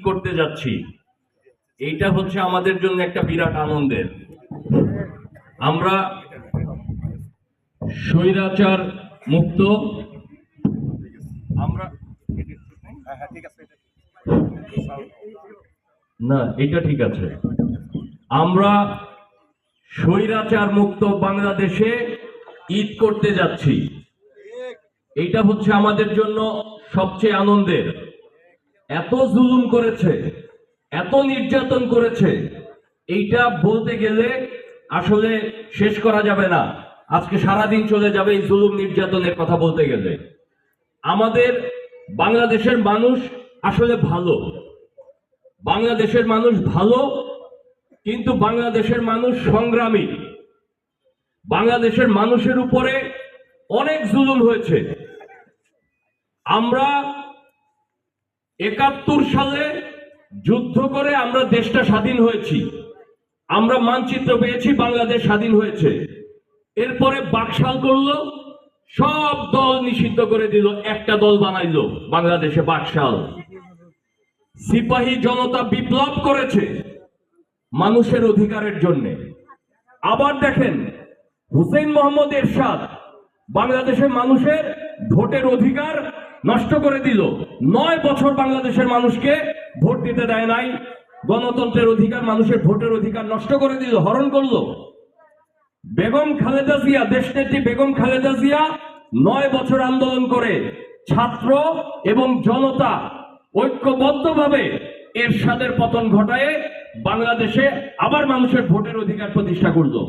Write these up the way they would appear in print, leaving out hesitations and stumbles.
করতে যাচ্ছি, এইটা হচ্ছে আমাদের জন্য একটা বিরাট আনন্দের। আমরা স্বৈরাচার মুক্ত, আমরা না এটা ঠিক আছে, আমরা স্বৈরাচার মুক্ত বাংলাদেশে ঈদ করতে যাচ্ছি। এইটা হচ্ছে আমাদের জন্য সবচেয়ে আনন্দের। এত জুলুম করেছে, এত নির্যাতন করেছে, এইটা বলতে গেলে আসলে শেষ করা যাবে না। আজকে সারাদিন চলে যাবে এই জুলুম নির্যাতনের কথা বলতে গেলে। আমাদের বাংলাদেশের মানুষ আসলে ভালো, বাংলাদেশের মানুষ ভালো, কিন্তু বাংলাদেশের মানুষ সংগ্রামী। বাংলাদেশের মানুষের উপরে অনেক জুলুম হয়েছে। আমরা ৭১ সালে যুদ্ধ করে আমরা দেশটা স্বাধীন হয়েছি, আমরা মানচিত্র পেয়েছি, বাংলাদেশ স্বাধীন হয়েছে। এরপরে বাকশাল করলো, সব দল নিষিদ্ধ করে দিল, একটা দল বানাইলো বাংলাদেশে বাকশাল। সিপাহী জনতা বিপ্লব করেছে মানুষের অধিকারের জন্য। আবার দেখেন হুসেইন মোহাম্মদ এরশাদ বাংলাদেশের মানুষের ভোটের অধিকার নষ্ট করে দিল। ৯ বছর বাংলাদেশের মানুষকে ভোট দিতে দেয় নাই, গণতন্ত্রের অধিকার, মানুষের ভোটের অধিকার নষ্ট করে দিল, হরণ করলো। বেগম খালেদা জিয়া, দেশনেত্রী বেগম খালেদা জিয়া ৯ বছর আন্দোলন করে ছাত্র এবং জনতা ঐক্যবদ্ধভাবে এরশাদের পতন ঘটায় বাংলাদেশে আবার মানুষের ভোটের অধিকার প্রতিষ্ঠা করলো।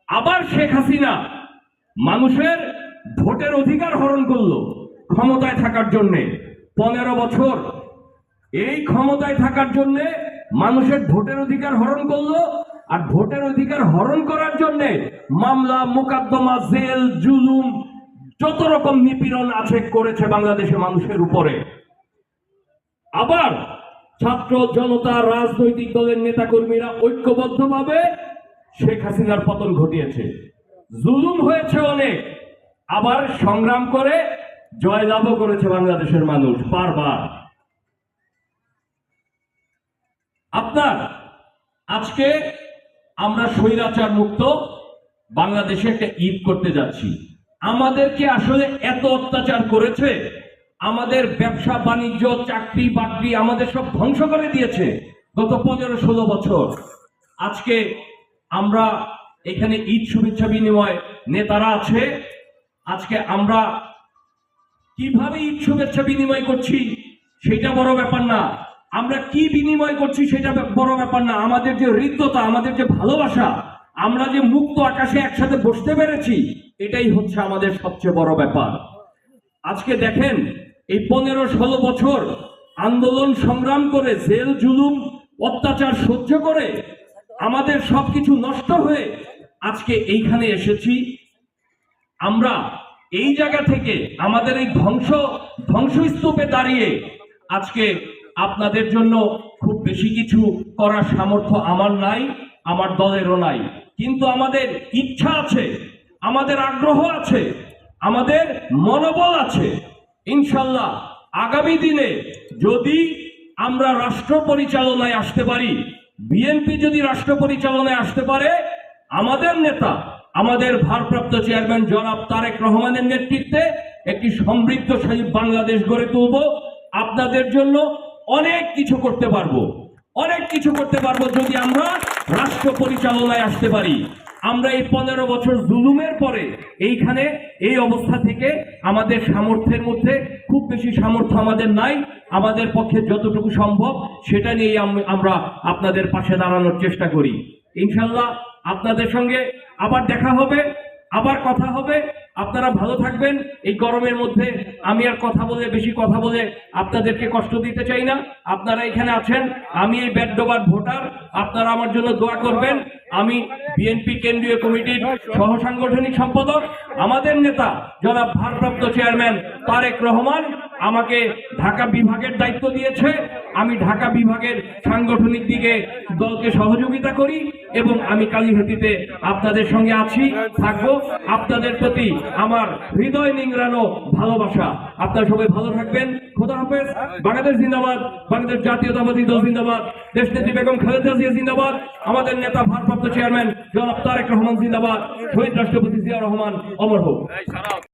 আবার শেখ হাসিনা মানুষের ভোটের অধিকার হরণ করলো ক্ষমতায় থাকার জন্যে। ১৫ বছর এই ক্ষমতায় থাকার জন্যে মানুষের ভোটের অধিকার হরণ করলো। আর ভোটের অধিকার হরণ করার জন্যে মামলা, মোকদ্দমা, জেল, জুলুম, যত রকম নিপীড়ন আছে করেছে বাংলাদেশের মানুষের উপরে। আবার ছাত্র জনতা, রাজনৈতিক দলের নেতাকর্মীরা ঐক্যবদ্ধভাবে শেখ হাসিনার পতন ঘটিয়েছে। জুলুম হয়েছে অনেক, আবার সংগ্রাম করে জয়লাভও করেছে বাংলাদেশের মানুষ বারবার। আপনার আজকে আমরা স্বৈরাচার মুক্ত বাংলাদেশে একটা ঈদ করতে যাচ্ছি। আমাদেরকে আসলে এত অত্যাচার করেছে, আমাদের ব্যবসা বাণিজ্য, চাকরি বাকরি আমাদের সব ধ্বংস করে দিয়েছে গত ১৫-১৬ বছর। আজকে আমরা এখানে ঈদ শুভেচ্ছা বিনিময় নেতারা আছে, আজকে আমরা কিভাবে ঈদ শুভেচ্ছা বিনিময় করছি সেটা বড় ব্যাপার না, আমরা কি বিনিময় করছি সেটা বড় ব্যাপার না। আমাদের যে হৃদ্যতা, আমাদের যে ভালোবাসা, আমরা যে মুক্ত আকাশে একসাথে বসতে পেরেছি, এটাই হচ্ছে আমাদের সবচেয়ে বড় ব্যাপার। আজকে দেখেন এই ১৫-১৬ বছর আন্দোলন সংগ্রাম করে, জেল জুলুম অত্যাচার সহ্য করে আমাদের সবকিছু নষ্ট হয়ে আজকে এইখানে এসেছি। আমরা এই জায়গা থেকে আমাদের এই ধ্বংসস্তূপে দাঁড়িয়ে আজকে আপনাদের জন্য খুব বেশি কিছু করার সামর্থ্য আমার নাই, আমার দলেরও নাই, কিন্তু আমাদের ইচ্ছা আছে, আমাদের আগ্রহ আছে, আমাদের মনোবল আছে। ইনশাল্লাহ আগামী দিনে যদি আমরা রাষ্ট্র পরিচালনায় আসতে পারি, বিএনপি যদি রাষ্ট্র পরিচালনায় আসতে পারে, আমাদের নেতা, আমাদের ভারপ্রাপ্ত চেয়ারম্যান জনাব তারেক রহমানের নেতৃত্বে একটি সমৃদ্ধশালী বাংলাদেশ গড়ে তুলব। আপনাদের জন্য অনেক কিছু করতে পারবো, অনেক কিছু করতে পারবো যদি আমরা রাষ্ট্র পরিচালনায় আসতে পারি। আমরা এই ১৫ বছর জুলুমের পরে এইখানে এই অবস্থা থেকে আমাদের সামর্থ্যের মধ্যে খুব বেশি সামর্থ্য আমাদের নাই, আমাদের পক্ষে যতটুকু সম্ভব সেটা নিয়ে আমরা আপনাদের পাশে দাঁড়ানোর চেষ্টা করি। ইনশাল্লাহ আপনাদের সঙ্গে আবার দেখা হবে, আবার কথা হবে। আপনারা ভালো থাকবেন। এই গরমের মধ্যে আমি আর বেশি কথা বলে আপনাদেরকে কষ্ট দিতে চাই না। আপনারা এখানে আছেন, আমি এই বেডডোবার ভোটার, আপনারা আমার জন্য দোয়া করবেন। আমি বিএনপি কেন্দ্রীয় কমিটির সহ সাংগঠনিক সম্পাদক, আমাদের নেতা জনাব ভারপ্রাপ্ত চেয়ারম্যান তারেক রহমান আমাকে ঢাকা বিভাগের দায়িত্ব দিয়েছে। আমি ঢাকা বিভাগের সাংগঠনিক দিকে দলকে সহযোগিতা করি। এবং আমি কালীঘাটিতে আপনাদের সঙ্গে আছি, থাকবো। আপনাদের প্রতি আমার হৃদয় নিংড়ানো ভালোবাসা। আপনারা সবাই ভালো থাকবেন। খোদা হাফেজ। বাংলাদেশ জিন্দাবাদ, বাংলাদেশ জাতীয়তাবাদী দল জিন্দাবাদ, দেশনেত্রী বেগম খালেদা জিয়া জিন্দাবাদ, আমাদের নেতা ভারপ্রাপ্ত চেয়ারম্যান জনাব তারেক রহমান জিন্দাবাদ, শহীদ রাষ্ট্রপতি জিয়া রহমান অমর হোক।